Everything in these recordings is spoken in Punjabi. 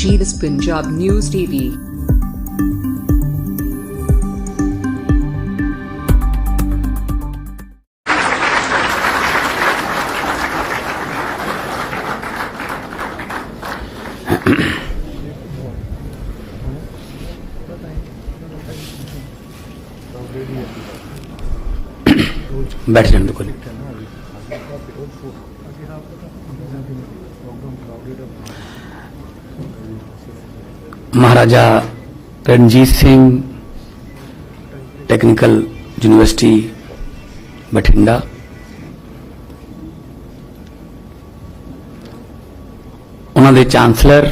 Ji this Punjab news TV. बैठ जाने दो कोई। महाराजा रणजीत सिंह टेक्निकल यूनिवर्सिटी बठिंडा, उन्होंने चांसलर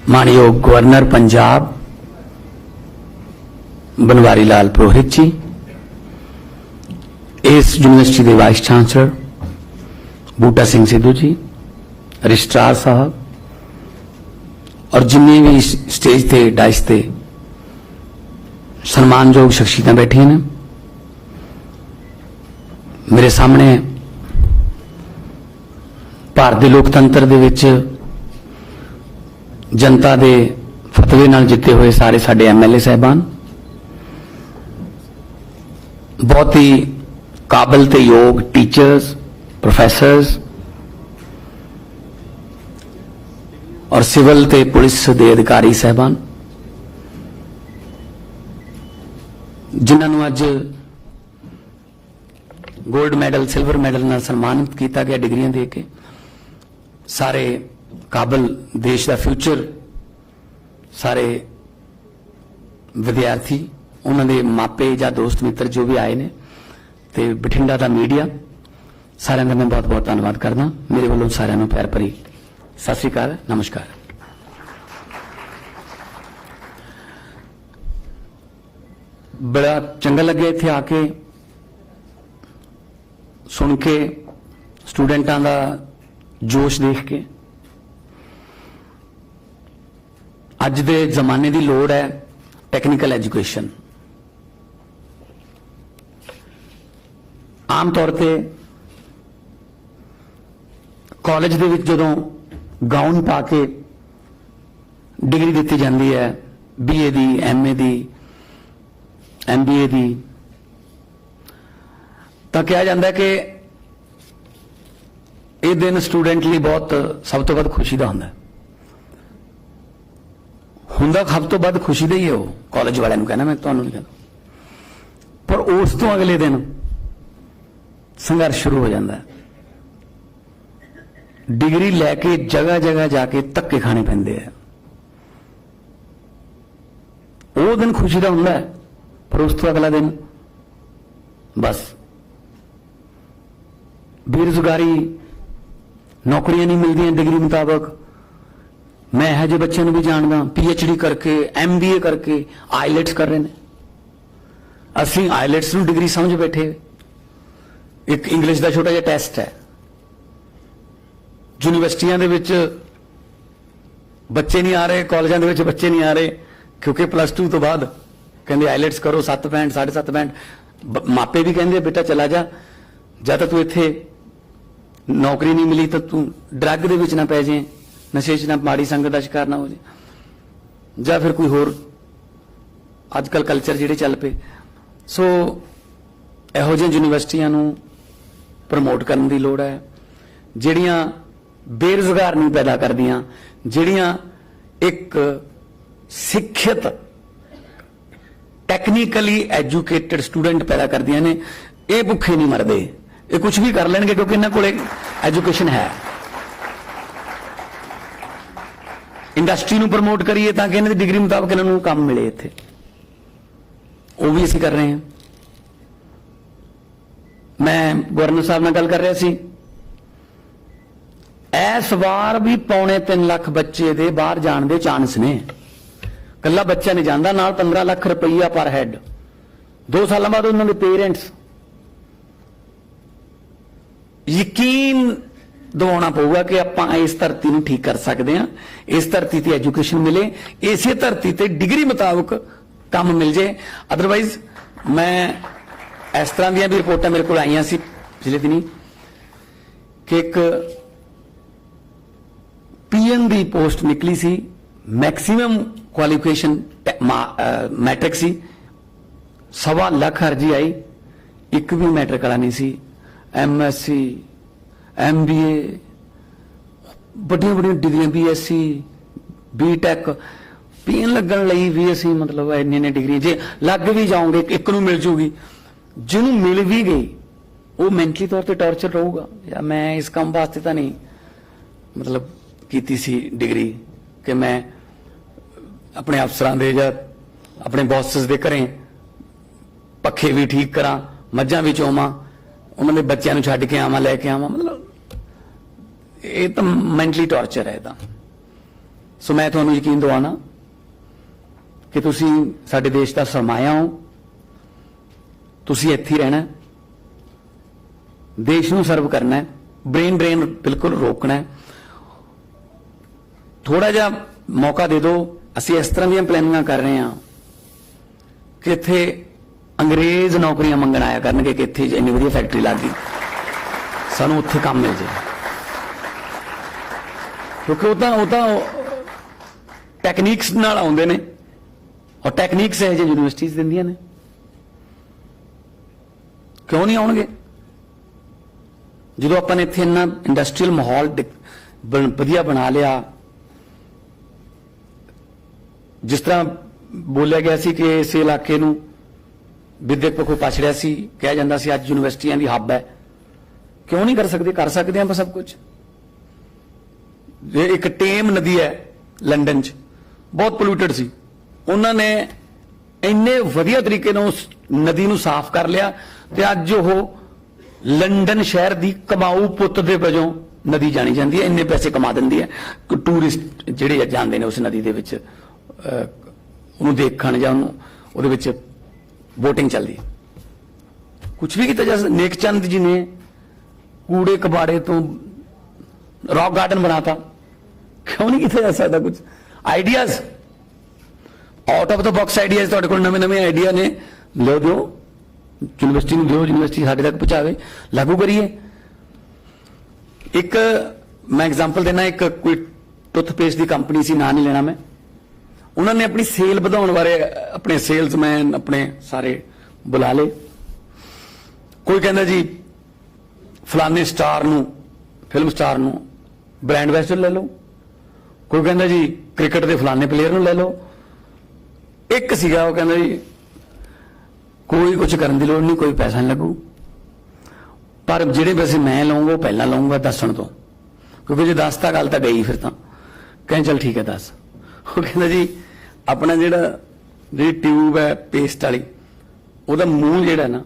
मानयोग गवर्नर पंजाब बनवारी लाल पुरोहित जी, इस यूनिवर्सिटी के vice chancellor Buta Singh Sidhu ji, registrar साहब और जिन्हें भी स्टेज ते डाइस ते सम्मानयोग शख्सियत बैठी ने, मेरे सामने भारत के लोकतंत्र दे विच जनता के फतवे नाल जिते हुए सारे साडे MLA साहबान, बहुत ही काबिल ते योग टीचर्स, प्रोफैसर्स और सिविल ते पुलिस के अधिकारी साहबान, जिन्होंने अज गोल्ड मैडल सिल्वर मैडल नाल सम्मानित किया गया डिग्रियां दे के, सारे काबिल देश का फ्यूचर सारे विद्यार्थी, उन्होंने मापे या दोस्त मित्र जो भी आए ने, ते बठिंडा का मीडिया, सारे का मैं बहुत बहुत धन्यवाद करना। मेरे वालों सारे प्यार भरी सत श्री अकाल, नमस्कार। बड़ा चंगा लगे इत्थे आके सुन के, स्टूडेंटां दा जोश देख के। अज दे जमाने की लोड़ है टेक्निकल एजुकेशन। आम तौर पे कॉलेज दे विच जदों गाउन पा के डिग्री दी जाती है, BA दी, MA दी, MBA दी, तो कहा जाता है कि यह दिन स्टूडेंट लिए बहुत सब तो वध खुशी का होंदा सब तो वध खुशी का ही है। वो कॉलेज वाले कहना, मैं तुहानूं नहीं कहना, पर उस तो अगले दिन संघर्ष शुरू हो जाता है। डिग्री लैके जगह जगह जाके धक्के खाने पैंदे हैं। वो दिन खुशी का होंदा है, पर उस तो अगला दिन बस बेरोजगारी, नौकरियां नहीं मिलती डिग्री मुताबक। मैं यह जे बच्चों भी जानदा PhD करके, MBA करके आईलेट्स कर रहे हैं। असीं आईलेट्स नूं डिग्री समझ बैठे। एक इंग्लिश का छोटा जिहा टैसट है, यूनिवर्सिटियां दे विच बच्चे नहीं आ रहे, कॉलेजां दे विच बच्चे नहीं आ रहे, क्योंकि +2 तो बाद कहंदे आईलेट्स करो 7 पैंट 7.5 पैंट। मापे भी कहंदे बेटा चला जा, या तो तू इत्थे नौकरी नहीं मिली तो तू ड्रग दे विच ना पै जाए, नशे च ना, माड़ी संगत का शिकार ना हो जाए, या फिर कोई होर अजकल कल्चर जिहड़े चल पे। सो इहो जिहियां यूनिवर्सिटियां नूं प्रमोट करने की लोड़ है, जिहड़ियां बेरोजगार नहीं पैदा करदियां, जिहड़ियां एक सिक्खित टेक्निकली एजुकेटेड स्टूडेंट पैदा करदियां ने। ये भुखे नहीं मरदे, ये कुछ भी कर लेंगे क्योंकि इन्हां कोले एजुकेशन है। इंडस्ट्री नूं प्रमोट करिए ताकि इन्हां दी डिग्री मुताबक इन्हां नूं काम मिले इत्थे, वो भी असीं कर रहे हैं। मैं गवर्नर साहब नाल गल कर रहा सी, इस बार भी 2.25 लाख बच्चे दे बाहर जाने दे चांस ने। कल्ला बच्चा नहीं जाता, नाल 15 लाख रुपया पर हैड। 2 साल बाद उन्होंने पेरेंट्स यकीन दिवाना पऊगा कि आपां इस धरती नूं ठीक कर सकते हैं, इस धरती ते एजुकेशन मिले, इसे धरती ते डिग्री मुताबक काम मिल जाए। अदरवाइज मैं इस तरह दी भी रिपोर्टां मेरे को आईयां सी पिछले दिनी कि एक ਇੰਜੀਨੀਅਰ ਦੀ ਪੋਸਟ ਨਿਕਲੀ ਸੀ, ਮੈਕਸਿਮਮ ਕੁਆਲੀਫਿਕੇਸ਼ਨ ਮੈਟ੍ਰਿਕ ਸੀ, 1.25 ਲੱਖ ਅਰਜੀ ਆਈ, ਇੱਕ ਵੀ ਮੈਟ੍ਰਿਕ ਵਾਲਾ ਨਹੀਂ ਸੀ। MSc MBA ਵੱਡੀਆਂ ਡਿਗਰੀਆਂ, BSc BTech ਪੀਣ ਲੱਗਣ ਲਈ ਵੀ ਅਸੀਂ ਮਤਲਬ ਇੰਨੇ ਡਿਗਰੀ ਜੇ ਲੱਗ ਵੀ ਜਾਓਗੇ ਇੱਕ ਨੂੰ ਮਿਲ ਜੂਗੀ, ਜਿਹਨੂੰ ਮਿਲ ਵੀ ਗਈ ਉਹ ਮੈਂਟਲੀ ਤੌਰ ਤੇ ਟੌਰਚਰ ਰਹੂਗਾ। ਜਾਂ ਮੈਂ ਇਸ ਕੰਮ ਵਾਸਤੇ ਤਾਂ ਨਹੀਂ ਮਤਲਬ ਕੀਤੀ ਸੀ ਡਿਗਰੀ ਕਿ ਮੈਂ ਆਪਣੇ ਅਫਸਰਾਂ ਦੇ ਜਾਂ ਆਪਣੇ ਬੌਸਸ ਦੇ ਘਰੇ ਪੱਖੇ ਵੀ ਠੀਕ ਕਰਾਂ, ਮੱਝਾਂ ਵੀ ਚੋਵਾਂ, ਉਹਨਾਂ ਦੇ ਬੱਚਿਆਂ ਨੂੰ ਛੱਡ ਕੇ ਆਵਾਂ, ਲੈ ਕੇ ਆਵਾਂ, ਮਤਲਬ ਇਹ ਤਾਂ ਮੈਂਟਲੀ ਟੌਰਚਰ ਹੈ। ਤਾਂ ਸੋ ਮੈਂ ਤੁਹਾਨੂੰ ਯਕੀਨ ਦਿਵਾਉਣਾ ਕਿ ਤੁਸੀਂ ਸਾਡੇ ਦੇਸ਼ ਦਾ ਸਰਮਾਇਆ ਹੋ, ਤੁਸੀਂ ਇੱਥੇ ਹੀ ਰਹਿਣਾ, ਦੇਸ਼ ਨੂੰ ਸਰਵ ਕਰਨਾ ਹੈ, ਬ੍ਰੇਨ ਡਰੇਨ ਬਿਲਕੁਲ ਰੋਕਣਾ ਹੈ। ਥੋੜਾ ਜਿਹਾ ਮੌਕਾ ਦੇ ਦਿਓ। ਅਸੀਂ ਇਸ ਤਰ੍ਹਾਂ ਦੀਆਂ ਪਲੈਨਿੰਗਾਂ ਕਰ ਰਹੇ ਹਾਂ ਕਿ ਇੱਥੇ ਅੰਗਰੇਜ਼ ਨੌਕਰੀਆਂ ਮੰਗਣ ਆਇਆ ਕਰਨਗੇ ਕਿ ਇੱਥੇ ਇੰਨੀ ਵਧੀਆ ਫੈਕਟਰੀ ਲੱਗ ਗਈ, ਸਾਨੂੰ ਉੱਥੇ ਕੰਮ ਮਿਲ ਜਾਏ, ਕਿਉਂਕਿ ਉਹ ਤਾਂ ਟੈਕਨੀਕਸ ਨਾਲ ਆਉਂਦੇ ਨੇ, ਔਰ ਟੈਕਨੀਕਸ ਇਹ ਜਿਹੀ ਯੂਨੀਵਰਸਿਟੀਜ਼ ਦਿੰਦੀਆਂ ਨੇ, ਕਿਉਂ ਨਹੀਂ ਆਉਣਗੇ? ਜਦੋਂ ਆਪਾਂ ਨੇ ਇੱਥੇ ਇੰਨਾ ਇੰਡਸਟਰੀਅਲ ਮਾਹੌਲ ਵਧੀਆ ਬਣਾ ਲਿਆ, ਜਿਸ ਤਰ੍ਹਾਂ ਬੋਲਿਆ ਗਿਆ ਸੀ ਕਿ ਇਸ ਇਲਾਕੇ ਨੂੰ ਵਿਦਿਅਕ ਪੱਖੋਂ ਪਛੜਿਆ ਸੀ, ਕਿਹਾ ਜਾਂਦਾ ਸੀ ਅੱਜ ਯੂਨੀਵਰਸਿਟੀਆਂ ਦੀ ਹੱਬ ਹੈ, ਕਿਉਂ ਨਹੀਂ ਕਰ ਸਕਦੇ? ਕਰ ਸਕਦੇ ਆਪਾਂ ਸਭ ਕੁਝ। ਜੇ ਇੱਕ ਟੇਮ ਨਦੀ ਹੈ ਲੰਡਨ 'ਚ, ਬਹੁਤ ਪੋਲੂਟਡ ਸੀ, ਉਹਨਾਂ ਨੇ ਇੰਨੇ ਵਧੀਆ ਤਰੀਕੇ ਨਾਲ ਉਸ ਨਦੀ ਨੂੰ ਸਾਫ਼ ਕਰ ਲਿਆ ਤੇ ਅੱਜ ਉਹ ਲੰਡਨ ਸ਼ਹਿਰ ਦੀ ਕਮਾਊ ਪੁੱਤ ਦੇ ਵਜੋਂ ਨਦੀ ਜਾਣੀ ਜਾਂਦੀ ਹੈ, ਇੰਨੇ ਪੈਸੇ ਕਮਾ ਦਿੰਦੀ ਹੈ। ਟੂਰਿਸਟ ਜਿਹੜੇ ਜਾਂਦੇ ਨੇ ਉਸ ਨਦੀ ਦੇ ਵਿੱਚ ਉਹਨੂੰ ਦੇਖਣ ਜਾਂ ਉਹਦੇ ਵਿੱਚ ਵੋਟਿੰਗ ਚੱਲਦੀ। ਕੁਝ ਵੀ ਕੀਤਾ ਜਾ ਸਕਦਾ। ਨੇਕ ਚੰਦ ਜੀ ਨੇ ਕੂੜੇ ਕਬਾੜੇ ਤੋਂ ਰੌਕ ਗਾਰਡਨ ਬਣਾਤਾ, ਕਿਉਂ ਨਹੀਂ ਕੀਤਾ ਜਾ ਸਕਦਾ? ਕੁਝ ideas, out of the box ideas ਤੁਹਾਡੇ ਕੋਲ ਨਵੇਂ ਆਈਡੀਆ ਨੇ, ਲਿਓ, ਦਿਓ ਯੂਨੀਵਰਸਿਟੀ ਨੂੰ, ਦਿਓ, ਯੂਨੀਵਰਸਿਟੀ ਸਾਡੇ ਤੱਕ ਪਹੁੰਚਾਵੇ, ਲਾਗੂ ਕਰੀਏ। ਇੱਕ ਮੈਂ ਐਗਜ਼ਾਮਪਲ ਦੇਣਾ, ਇੱਕ ਕੋਈ ਟੁੱਥਪੇਸਟ ਦੀ ਕੰਪਨੀ ਸੀ, ਨਾਂ ਨਹੀਂ ਲੈਣਾ ਮੈਂ, ਉਹਨਾਂ ਨੇ ਆਪਣੀ ਸੇਲ ਵਧਾਉਣ ਬਾਰੇ ਆਪਣੇ ਸੇਲਸਮੈਨ ਆਪਣੇ ਸਾਰੇ ਬੁਲਾ ਲਏ। ਕੋਈ ਕਹਿੰਦਾ ਜੀ ਫਲਾਣੇ ਸਟਾਰ ਨੂੰ, ਫਿਲਮ ਸਟਾਰ ਨੂੰ ਬ੍ਰਾਂਡ ਐਂਬੈਸਡਰ ਲੈ ਲਓ, ਕੋਈ ਕਹਿੰਦਾ ਜੀ ਕ੍ਰਿਕਟ ਦੇ ਫਲਾਣੇ ਪਲੇਅਰ ਨੂੰ ਲੈ ਲਓ। ਇੱਕ ਸੀਗਾ ਉਹ ਕਹਿੰਦਾ ਜੀ ਕੋਈ ਕੁਝ ਕਰਨ ਦੀ ਲੋੜ ਨਹੀਂ, ਕੋਈ ਪੈਸਾ ਨਹੀਂ ਲੱਗੂ, ਪਰ ਜਿਹੜੇ ਪੈਸੇ ਮੈਂ ਲਵਾਂਗਾ ਉਹ ਪਹਿਲਾਂ ਲਵਾਂਗਾ ਦੱਸਣ ਤੋਂ, ਕਿਉਂਕਿ ਜੇ ਦੱਸਤਾ ਗੱਲ ਤਾਂ ਗਈ, ਫਿਰ ਤਾਂ ਕਹਿੰਦੇ ਚਲ ਠੀਕ ਹੈ ਦੱਸ। ਉਹ ਕਹਿੰਦਾ ਜੀ ਆਪਣਾ ਜਿਹੜੀ ਟਿਊਬ ਹੈ ਪੇਸਟ ਵਾਲੀ, ਉਹਦਾ ਮੂੰਹ ਜਿਹੜਾ ਨਾ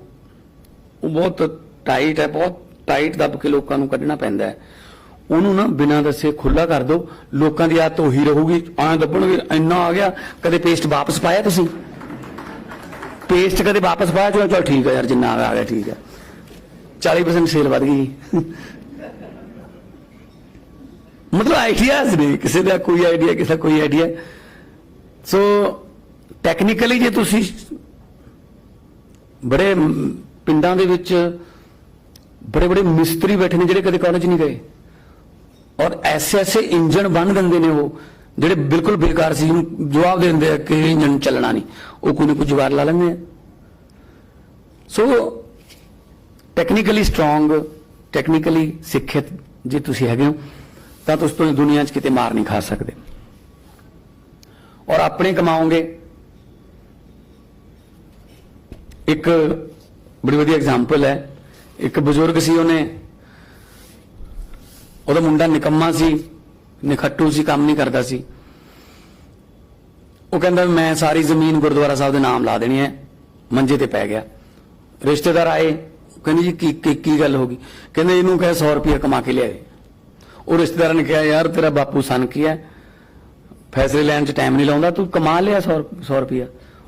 ਉਹ ਬਹੁਤ ਟਾਈਟ ਹੈ, ਬਹੁਤ ਟਾਈਟ ਦੱਬ ਕੇ ਲੋਕਾਂ ਨੂੰ ਕੱਢਣਾ ਪੈਂਦਾ ਹੈ, ਉਹਨੂੰ ਨਾ ਬਿਨਾਂ ਦੱਸੇ ਖੁੱਲਾ ਕਰ ਦਿਓ, ਲੋਕਾਂ ਦੀ ਆਦਤ ਉਹੀ ਰਹੂਗੀ, ਐਂ ਦੱਬਣਗੇ ਇੰਨਾ ਆ ਗਿਆ। ਕਦੇ ਪੇਸਟ ਵਾਪਸ ਪਾਇਆ ਤੁਸੀਂ? ਪੇਸਟ ਕਦੇ ਵਾਪਸ ਪਾਇਆ? ਚਲ ਠੀਕ ਹੈ ਯਾਰ, ਜਿੰਨਾ ਆ ਗਿਆ ਠੀਕ ਹੈ, 40% ਸੇਲ ਵੱਧ ਗਈ। ਮਤਲਬ ਆਈਡੀਆਜ਼ ਨੇ, ਕਿਸੇ ਦਾ ਕੋਈ ਆਈਡੀਆ, ਕਿਸੇ ਦਾ ਕੋਈ ਆਈਡੀਆ। ਸੋ ਟੈਕਨੀਕਲੀ ਜੇ ਤੁਸੀਂ ਬੜੇ ਪਿੰਡਾਂ ਦੇ ਵਿੱਚ ਬੜੇ ਮਿਸਤਰੀ ਬੈਠੇ ਨੇ ਜਿਹੜੇ ਕਦੇ ਕਾਲਜ ਨਹੀਂ ਗਏ, ਔਰ ਐਸੇ ਇੰਜਣ ਬਣ ਦਿੰਦੇ ਨੇ ਉਹ ਜਿਹੜੇ ਬਿਲਕੁਲ ਬੇਕਾਰ ਸੀ, ਉਹਨੂੰ ਜਵਾਬ ਦੇ ਦਿੰਦੇ ਆ ਕਿ ਇੰਜਣ ਚੱਲਣਾ ਨਹੀਂ, ਉਹ ਕੋਈ ਨਾ ਕੋਈ ਜੁਗਾੜ ਲਾ ਲੈਂਦੇ ਆ। ਸੋ ਟੈਕਨੀਕਲੀ ਸਟਰੋਂਗ, ਟੈਕਨੀਕਲੀ ਸਿੱਖਿਅਤ ਜੇ ਤੁਸੀਂ ਹੈਗੇ ਹੋ ਤਾਂ ਤੁਸੀਂ ਦੁਨੀਆ 'ਚ ਕਿਤੇ ਮਾਰ ਨਹੀਂ ਖਾ ਸਕਦੇ, ਔਰ ਆਪਣੇ ਕਮਾਓਗੇ। ਇੱਕ ਬੜੀ ਵਧੀਆ ਐਗਜ਼ਾਮਪਲ ਹੈ, ਇੱਕ ਬਜ਼ੁਰਗ ਸੀ, ਉਹਦਾ ਮੁੰਡਾ ਨਿਕੰਮਾ ਸੀ, ਨਿਖੱਟੂ ਸੀ, ਕੰਮ ਨਹੀਂ ਕਰਦਾ ਸੀ। ਉਹ ਕਹਿੰਦਾ ਮੈਂ ਸਾਰੀ ਜ਼ਮੀਨ ਗੁਰਦੁਆਰਾ ਸਾਹਿਬ ਦੇ ਨਾਮ ਲਾ ਦੇਣੀ ਹੈ, ਮੰਜੇ ਤੇ ਪੈ ਗਿਆ। ਰਿਸ਼ਤੇਦਾਰ ਆਏ, ਕਹਿੰਦੇ ਜੀ ਕੀ ਗੱਲ ਹੋ ਗਈ? ਕਹਿੰਦੇ ਇਹਨੂੰ ਕਹੇ 100 ਰੁਪਏ ਕਮਾ ਕੇ ਲਿਆਏ। ਉਹ ਰਿਸ਼ਤੇਦਾਰਾਂ ਨੇ ਕਿਹਾ ਯਾਰ ਤੇਰਾ ਬਾਪੂ ਸਨ ਕੀ ਹੈ, ਫੈਸਲੇ ਲੈਣ 'ਚ ਟਾਈਮ ਨਹੀਂ ਲਾਉਂਦਾ, ਤੂੰ ਕਮਾ ਲਿਆ 100 ਰੁਪਇਆ।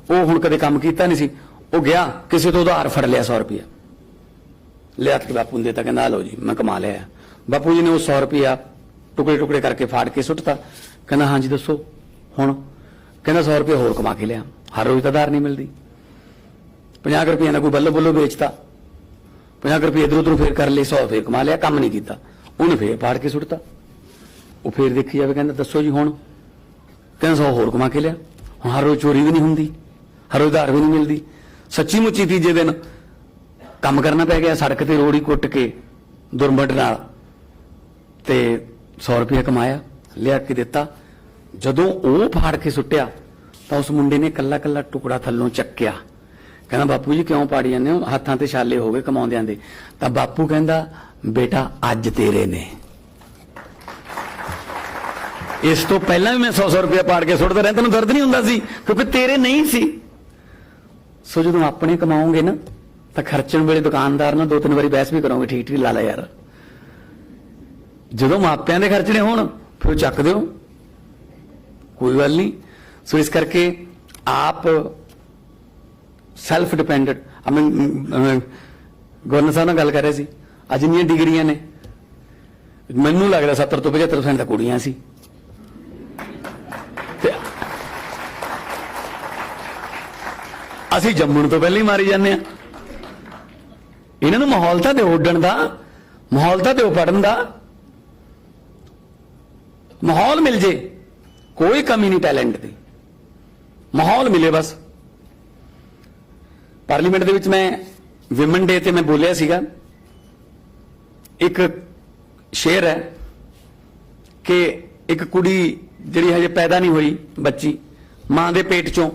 ਉਹ ਹੁਣ ਕਦੇ ਕੰਮ ਕੀਤਾ ਨਹੀਂ ਸੀ, ਉਹ ਗਿਆ ਕਿਸੇ ਤੋਂ ਉਧਾਰ ਫੜ ਲਿਆ 100 ਰੁਪਇਆ, ਲਿਆ ਕੇ ਬਾਪੂ ਨੂੰ ਦੇਤਾ, ਕਹਿੰਦਾ ਲਓ ਜੀ ਮੈਂ ਕਮਾ ਲਿਆ। ਬਾਪੂ ਜੀ ਨੇ ਉਹ 100 ਰੁਪਇਆ ਟੁਕੜੇ ਕਰਕੇ ਫਾੜ ਕੇ ਸੁੱਟਤਾ। ਕਹਿੰਦਾ ਹਾਂਜੀ ਦੱਸੋ ਹੁਣ? ਕਹਿੰਦਾ 100 ਰੁਪਏ ਹੋਰ ਕਮਾ ਕੇ ਲਿਆ, ਹਰ ਰੋਜ਼ ਤਾਂ ਉਧਾਰ ਨਹੀਂ ਮਿਲਦੀ। 50 ਰੁਪਏ ਨਾਲ ਕੋਈ ਬੱਲੋ ਵੇਚਤਾ, 50 ਰੁਪਏ ਇਧਰ ਉਧਰ ਫੇਰ ਕਰ ਲਏ, 100 ਫੇਰ ਕਮਾ ਲਿਆ, ਕੰਮ ਨਹੀਂ ਕੀਤਾ, ਉਹਨੇ ਫੇਰ ਫਾੜ ਕੇ ਸੁੱਟਤਾ। ਉਹ ਫੇਰ ਦੇਖੀ ਜਾਵੇ, ਕਹਿੰਦਾ ਦੱਸੋ ਜੀ ਹੁਣ 300 ਹੋਰ ਕਮਾ ਕੇ ਲਿਆ, ਹੁਣ ਹਰ ਰੋਜ਼ ਚੋਰੀ ਵੀ ਨਹੀਂ ਹੁੰਦੀ, ਹਰ ਰੋਜ਼ ਉਧਾਰ ਵੀ ਨਹੀਂ ਮਿਲਦੀ। ਸੱਚੀ ਮੁੱਚੀ ਤੀਜੇ ਦਿਨ ਕੰਮ ਕਰਨਾ ਪੈ ਗਿਆ, ਸੜਕ ਤੇ ਰੋੜੀ ਕੁੱਟ ਕੇ ਦੁਰਮਟ ਨਾਲ, ਤੇ 100 ਰੁਪਇਆ ਕਮਾਇਆ, ਲਿਆ ਕੇ ਦਿੱਤਾ। ਜਦੋਂ ਉਹ ਫਾੜ ਕੇ ਸੁੱਟਿਆ ਤਾਂ ਉਸ ਮੁੰਡੇ ਨੇ ਕੱਲਾ ਕੱਲਾ ਟੁਕੜਾ ਥੱਲੋਂ ਚੱਕਿਆ, ਕਹਿੰਦਾ ਬਾਪੂ ਜੀ ਕਿਉਂ ਪਾੜੀ ਜਾਂਦੇ ਹੋ, ਹੱਥਾਂ ਤੇ ਛਾਲੇ ਹੋ ਗਏ ਕਮਾਉਂਦਿਆਂ ਦੇ। ਤਾਂ ਬਾਪੂ ਕਹਿੰਦਾ ਬੇਟਾ ਅੱਜ ਤੇਰੇ ਨੇ, ਇਸ ਤੋਂ ਪਹਿਲਾਂ ਵੀ ਮੈਂ 100 ਰੁਪਇਆ ਪਾੜ ਕੇ ਸੁੱਟਦਾ ਰਿਹਾ, ਤੈਨੂੰ ਦਰਦ ਨਹੀਂ ਹੁੰਦਾ ਸੀ ਕਿਉਂਕਿ ਤੇਰੇ ਨਹੀਂ ਸੀ। ਸੋ ਜਦੋਂ ਆਪਣੇ ਕਮਾਓਗੇ ਨਾ ਤਾਂ ਖਰਚਣ ਵੇਲੇ ਦੁਕਾਨਦਾਰ ਨਾਲ 2-3 ਵਾਰੀ ਬਹਿਸ ਵੀ ਕਰੋਗੇ, ਠੀਕ ਲਾ ਲੈ ਯਾਰ। ਜਦੋਂ ਮਾਪਿਆਂ ਦੇ ਖਰਚਣੇ ਹੋਣ ਫਿਰ ਚੱਕ ਦਿਓ, ਕੋਈ ਗੱਲ ਨਹੀਂ। ਸੋ ਇਸ ਕਰਕੇ ਆਪ ਸੈਲਫ ਡਿਪੈਂਡੈਂਟ। ਗਵਰਨਰ ਸਾਹਿਬ ਨਾਲ ਗੱਲ ਕਰ ਰਹੇ ਸੀ, ਅੱਜ ਜਿੰਨੀਆਂ ਡਿਗਰੀਆਂ ਨੇ ਮੈਨੂੰ ਲੱਗਦਾ 70 ਤੋਂ 75% ਤਾਂ ਕੁੜੀਆਂ ਸੀ। ਅਸੀਂ ਜੰਮਣ ਤੋਂ ਪਹਿਲਾਂ ਹੀ ਮਾਰੀ ਜਾਂਦੇ ਆ। ਇਹਨਾਂ ਨੂੰ ਮਾਹੌਲ ਤਾਂ ਦਿਓ ਉੱਡਣ ਦਾ, ਮਾਹੌਲ ਤਾਂ ਦਿਓ ਪੜਨ ਦਾ, ਮਾਹੌਲ ਮਿਲ ਜੇ, ਕੋਈ ਕਮੀ ਨਹੀਂ ਟੈਲੈਂਟ ਦੀ, ਮਾਹੌਲ ਮਿਲੇ ਬਸ। ਪਾਰਲੀਮੈਂਟ ਦੇ ਵਿੱਚ ਮੈਂ ਵਿਮਨ ਡੇ ਤੇ ਮੈਂ ਬੋਲਿਆ ਸੀਗਾ, ਇੱਕ ਸ਼ੇਰ ਹੈ ਕਿ ਇੱਕ ਕੁੜੀ ਜਿਹੜੀ ਹਜੇ ਪੈਦਾ ਨਹੀਂ ਹੋਈ ਬੱਚੀ, ਮਾਂ ਦੇ ਪੇਟ ਚੋਂ,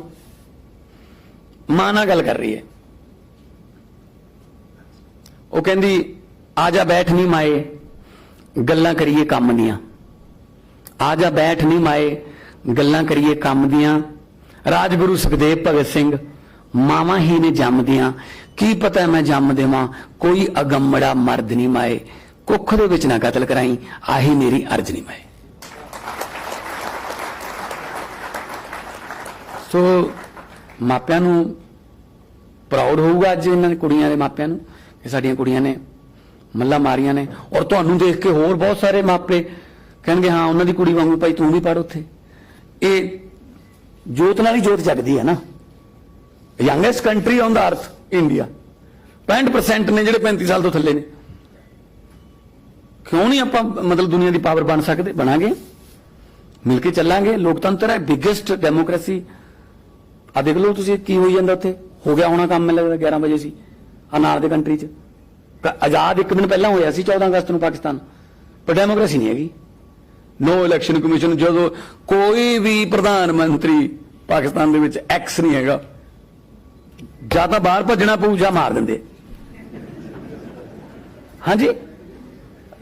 ਮਾਂ ਨਾਲ ਗੱਲ ਕਰ ਰਹੀ ਹੈ। ਉਹ ਕਹਿੰਦੀ ਆ ਜਾ ਬੈਠ ਨਹੀਂ ਮਾਏ ਗੱਲਾਂ ਕਰੀਏ ਕੰਮ ਦੀਆਂ, ਆ ਜਾ ਬੈਠ ਨਹੀਂ ਮਾਏ ਗੱਲਾਂ ਕਰੀਏ ਕੰਮ ਦੀਆਂ, ਰਾਜਗੁਰੂ ਸੁਖਦੇਵ ਭਗਤ ਸਿੰਘ ਮਾਵਾਂ ਹੀ ਨੇ ਜੰਮਦੀਆਂ, ਕੀ ਪਤਾ ਮੈਂ ਜੰਮ ਦੇਵਾਂ ਕੋਈ ਅਗੰਮੜਾ ਮਰਦ ਨਹੀਂ ਮਾਏ, ਕੁੱਖ ਦੇ ਵਿੱਚ ਨਾ ਕਤਲ ਕਰਾਈ ਆਹੀ ਮੇਰੀ ਅਰਜ਼ ਨਹੀਂ ਮਾਏ। ਸੋ ਮਾਪਿਆਂ ਨੂੰ ਪ੍ਰਾਊਡ ਹੋਊਗਾ ਅੱਜ ਇਹਨਾਂ ਕੁੜੀਆਂ ਦੇ ਮਾਪਿਆਂ ਨੂੰ ਕਿ ਸਾਡੀਆਂ ਕੁੜੀਆਂ ਨੇ ਮੱਲਾ ਮਾਰੀਆਂ ਨੇ। ਔਰ ਤੁਹਾਨੂੰ ਦੇਖ ਕੇ ਹੋਰ ਬਹੁਤ ਸਾਰੇ ਮਾਪੇ ਕਹਿਣਗੇ ਹਾਂ ਉਹਨਾਂ ਦੀ ਕੁੜੀ ਵਾਂਗੂ ਭਾਈ ਤੂੰ ਵੀ ਪੜ ਉੱਥੇ। ਇਹ ਜੋਤ ਨਾਲ ਹੀ ਜੋਤ ਜਗਦੀ ਹੈ ਨਾ। ਯੰਗੈਸਟ ਕੰਟਰੀ ਔਨ ਦਾ ਅਰਥ ਇੰਡੀਆ, 65% ਨੇ ਜਿਹੜੇ 35 ਸਾਲ ਤੋਂ ਥੱਲੇ ਨੇ। ਕਿਉਂ ਨਹੀਂ ਆਪਾਂ ਮਤਲਬ ਦੁਨੀਆ ਦੀ ਪਾਵਰ ਬਣ ਸਕਦੇ? ਬਣਾਂਗੇ, ਮਿਲ ਕੇ ਚੱਲਾਂਗੇ। ਲੋਕਤੰਤਰ ਹੈ, ਬਿਗੇਸਟ ਡੈਮੋਕ੍ਰੇਸੀ। ਆ ਦੇਖ ਲਓ ਤੁਸੀਂ ਕੀ ਹੋਈ ਜਾਂਦਾ ਉੱਥੇ। ਹੋ ਗਿਆ ਹੋਣਾ ਕੰਮ, ਮੈਨੂੰ ਲੱਗਦਾ 11 ਵਜੇ ਸੀ ਆ ਨਾਲ ਦੇ ਕੰਟਰੀ 'ਚ। ਆਜ਼ਾਦ ਇੱਕ ਦਿਨ ਪਹਿਲਾਂ ਹੋਇਆ ਸੀ 14 ਅਗਸਤ ਨੂੰ ਪਾਕਿਸਤਾਨ, ਪਰ ਡੈਮੋਕ੍ਰੇਸੀ ਨਹੀਂ ਹੈਗੀ। ਨੋ ਇਲੈਕਸ਼ਨ ਕਮਿਸ਼ਨ, ਜਦੋਂ ਕੋਈ ਵੀ ਪ੍ਰਧਾਨ ਮੰਤਰੀ ਪਾਕਿਸਤਾਨ ਦੇ ਵਿੱਚ ਐਕਸ ਨਹੀਂ ਹੈਗਾ, ਜਾਂ ਤਾਂ ਬਾਹਰ ਭੱਜਣਾ ਪਊ ਜਾਂ ਮਾਰ ਦਿੰਦੇ। ਹਾਂਜੀ,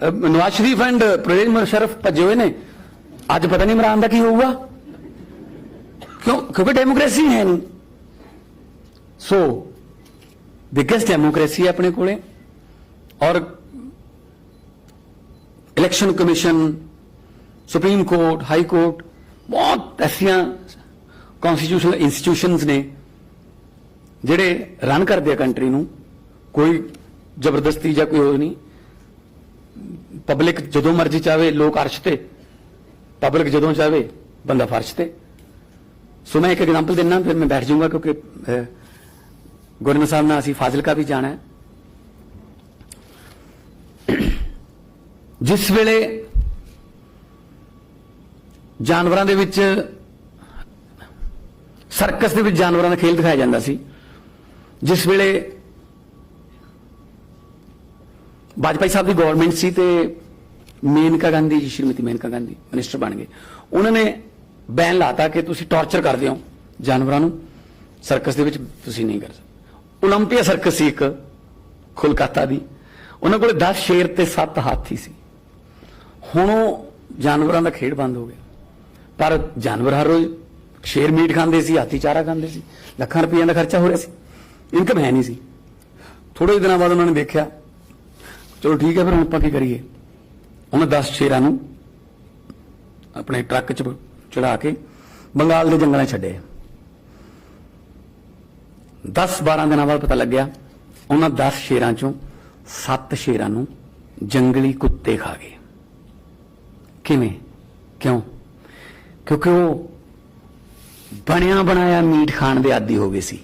ਨਵਾਜ਼ ਸ਼ਰੀਫ ਐਂਡ ਪਰਵੇਜ਼ ਮੁਸ਼ਰਫ ਭੱਜੇ ਹੋਏ ਨੇ। ਅੱਜ ਪਤਾ ਨਹੀਂ ਇਮਰਾਨ ਦਾ ਕੀ ਹੋਊਗਾ, ਕਿਉਂ? ਕਿਉਂਕਿ ਡੈਮੋਕ੍ਰੇਸੀ ਹੈ ਨਹੀਂ। ਸੋ ਬਿਗੇਸਟ ਡੈਮੋਕ੍ਰੇਸੀ ਹੈ ਆਪਣੇ ਕੋਲੇ। ਔਰ election commission, supreme court, high court, ਬਹੁਤ ਐਸੀਆਂ ਕੌਨਸਟੀਟਿਊਸ਼ਨਲ ਇੰਸਟੀਟਿਊਸ਼ਨਸ ਨੇ ਜਿਹੜੇ ਰਨ ਕਰਦੇ ਆ ਕੰਟਰੀ ਨੂੰ। ਕੋਈ ਜ਼ਬਰਦਸਤੀ ਜਾਂ ਕੋਈ ਹੋਰ ਨਹੀਂ। ਪਬਲਿਕ ਜਦੋਂ ਮਰਜ਼ੀ ਚਾਹੇ ਲੋਕ ਅਰਸ਼ ਤੇ, ਪਬਲਿਕ ਜਦੋਂ ਚਾਹੇ ਬੰਦਾ ਫਰਸ਼ ਤੇ। ਸੋ ਮੈਂ ਇੱਕ ਐਗਜ਼ਾਮਪਲ ਦਿੰਦਾ, ਫਿਰ ਮੈਂ ਬੈਠ ਜਾਊਂਗਾ ਕਿਉਂਕਿ ਗਵਰਨਰ ਸਾਹਿਬ ਨਾਲ ਅਸੀਂ ਫਾਜ਼ਿਲਕਾ ਵੀ ਜਾਣਾ ਹੈ। ਜਿਸ ਵੇਲੇ ਜਾਨਵਰਾਂ ਦੇ ਵਿੱਚ, ਸਰਕਸ ਦੇ ਵਿੱਚ ਜਾਨਵਰਾਂ ਦਾ ਖੇਲ ਦਿਖਾਇਆ ਜਾਂਦਾ ਸੀ, ਜਿਸ ਵੇਲੇ ਵਾਜਪਾਈ ਸਾਹਿਬ ਦੀ ਗਵਰਨਮੈਂਟ ਸੀ ਤੇ ਮੇਨਕਾ ਗਾਂਧੀ ਜੀ, ਸ਼੍ਰੀਮਤੀ ਮੇਨਕਾ ਗਾਂਧੀ ਮਿਨਿਸਟਰ ਬਣ ਗਏ। ਉਹਨਾਂ ਨੇ ਬੈਨ ਲਾਤਾ ਕਿ ਤੁਸੀਂ ਟਾਰਚਰ ਕਰਦੇ ਹੋ ਜਾਨਵਰਾਂ ਨੂੰ, ਸਰਕਸ ਦੇ ਵਿੱਚ ਤੁਸੀਂ ਨਹੀਂ ਕਰ ਸਕਦੇ। ਓਲੰਪੀਆ ਸਰਕਸ ਸੀ ਇੱਕ ਕੋਲਕਾਤਾ ਦੀ, ਉਹਨਾਂ ਕੋਲ 10 ਸ਼ੇਰ ਤੇ 7 ਹਾਥੀ ਸੀ। ਹੁਣ ਉਹ ਜਾਨਵਰਾਂ ਦਾ ਖੇਡ ਬੰਦ ਹੋ ਗਿਆ, ਪਰ ਜਾਨਵਰ ਹਰ ਰੋਜ਼ ਸ਼ੇਰ ਮੀਟ ਖਾਂਦੇ ਸੀ, ਹਾਥੀ ਚਾਰਾ ਖਾਂਦੇ ਸੀ, ਲੱਖਾਂ ਰੁਪਈਆਂ ਦਾ ਖਰਚਾ ਹੋ ਰਿਹਾ ਸੀ, ਇਨਕਮ ਹੈ ਨਹੀਂ ਸੀ। ਥੋੜੇ ਦਿਨਾਂ ਬਾਅਦ ਉਹਨਾਂ ਨੇ ਦੇਖਿਆ ਚਲੋ ਠੀਕ ਹੈ ਫਿਰ ਹੁਣ ਆਪਾਂ ਕੀ ਕਰੀਏ। ਉਹਨਾਂ 10 ਸ਼ੇਰਾਂ ਨੂੰ ਆਪਣੇ ਟਰੱਕ 'ਚ ਚੜਾ ਕੇ ਬੰਗਾਲ ਦੇ ਜੰਗਲਾਂ 'ਚ ਛੱਡੇ। 10-12 ਦਿਨਾਂ ਬਾਅਦ ਪਤਾ ਲੱਗਿਆ ਉਹਨਾਂ 10 ਸ਼ੇਰਾਂ 'ਚੋਂ 7 ਸ਼ੇਰਾਂ ਨੂੰ ਜੰਗਲੀ ਕੁੱਤੇ ਖਾ ਗਏ। ਕਿਵੇਂ? ਕਿਉਂ? ਕਿਉਂਕਿ ਉਹ ਬਣਿਆ ਬਣਾਇਆ ਮੀਟ ਖਾਣ ਦੇ ਆਦੀ ਹੋ ਗਏ ਸੀ।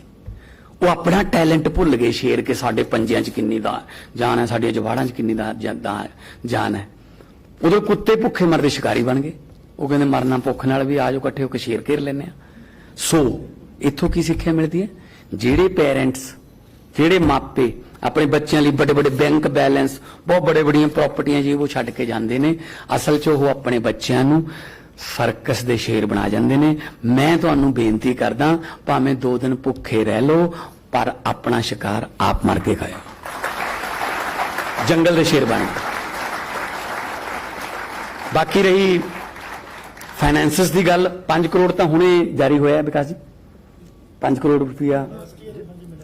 ਉਹ ਆਪਣਾ ਟੈਲੈਂਟ ਭੁੱਲ ਗਏ ਸ਼ੇਰ ਕੇ ਸਾਡੇ ਪੰਜਿਆਂ 'ਚ ਕਿੰਨੀ ਦਾ ਜਾਨ ਹੈ, ਸਾਡੀਆਂ ਜਵਾੜਾਂ 'ਚ ਕਿੰਨੀ ਦਾ ਜਾਨ ਹੈ। ਉਦੋਂ ਕੁੱਤੇ ਭੁੱਖੇ ਮਰਦੇ ਸ਼ਿਕਾਰੀ ਬਣ ਗਏ। ਉਹ ਕਹਿੰਦੇ ਮਰਨਾ ਭੁੱਖ ਨਾਲ ਵੀ, ਆਜੋ ਇਕੱਠੇ ਹੋ ਕੇ ਸ਼ੇਰ ਘੇਰ ਲੈਂਦੇ ਆ। ਸੋ ਇੱਥੋਂ ਕੀ ਸਿੱਖਿਆ ਮਿਲਦੀ ਹੈ? ਜਿਹੜੇ ਪੇਰੈਂਟਸ, ਜਿਹੜੇ ਮਾਪੇ ਆਪਣੇ ਬੱਚਿਆਂ ਲਈ ਵੱਡੇ ਵੱਡੇ ਬੈਂਕ ਬੈਲੈਂਸ, ਬਹੁਤ ਬੜੇ ਬੜੀਆਂ ਪ੍ਰਾਪਰਟੀਆਂ ਜੀ ਉਹ ਛੱਡ ਕੇ ਜਾਂਦੇ ਨੇ, ਅਸਲ 'ਚ ਉਹ ਆਪਣੇ ਬੱਚਿਆਂ ਨੂੰ ਸਰਕਸ ਦੇ ਸ਼ੇਰ ਬਣਾ ਜਾਂਦੇ ਨੇ। ਮੈਂ ਤੁਹਾਨੂੰ ਬੇਨਤੀ ਕਰਦਾ, ਭਾਵੇਂ 2 ਦਿਨ ਭੁੱਖੇ ਰਹਿ ਲਓ, ਪਰ ਆਪਣਾ ਸ਼ਿਕਾਰ ਆਪ ਮਰ ਕੇ ਖਾਓ, ਜੰਗਲ ਦੇ ਸ਼ੇਰ ਬਣ ਕੇ। ਬਾਕੀ ਰਹੀ ਫਾਈਨੈਂਸਿਸ ਦੀ ਗੱਲ, 5 ਕਰੋੜ ਤਾਂ ਹੁਣੇ ਜਾਰੀ ਹੋਇਆ ਵਿਕਾਸ ਜੀ, 5 ਕਰੋੜ ਰੁਪਇਆ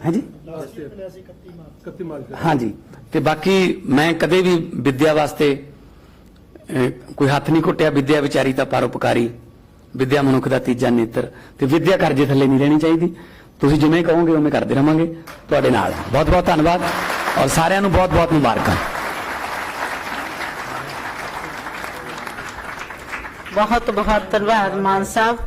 ਹੈ ਜੀ, ਹਾਂਜੀ। ਤੇ ਬਾਕੀ ਮੈਂ ਕਦੇ ਵੀ ਵਿਦਿਆ ਵਾਸਤੇ ਕੋਈ ਹੱਥ ਨਹੀਂ ਘੁੱਟਿਆ। ਵਿਦਿਆ ਵਿਚਾਰੀ ਤਾਂ ਪਰਉਪਕਾਰੀ, ਵਿਦਿਆ ਮਨੁੱਖ ਦਾ ਤੀਜਾ ਨੇਤਰ, ਤੇ ਵਿਦਿਆ ਕਰਜ਼ੇ ਥੱਲੇ ਨਹੀਂ ਰਹਿਣੀ ਚਾਹੀਦੀ। ਤੁਸੀਂ ਜਿਵੇਂ ਕਹੋਗੇ ਉਵੇਂ ਕਰਦੇ ਰਹਾਂਗੇ ਤੁਹਾਡੇ ਨਾਲ। ਬਹੁਤ ਬਹੁਤ ਧੰਨਵਾਦ ਔਰ ਸਾਰਿਆਂ ਨੂੰ ਬਹੁਤ ਬਹੁਤ ਮੁਬਾਰਕਾਂ। बहुत बहुत धन्यवाद मान साहब।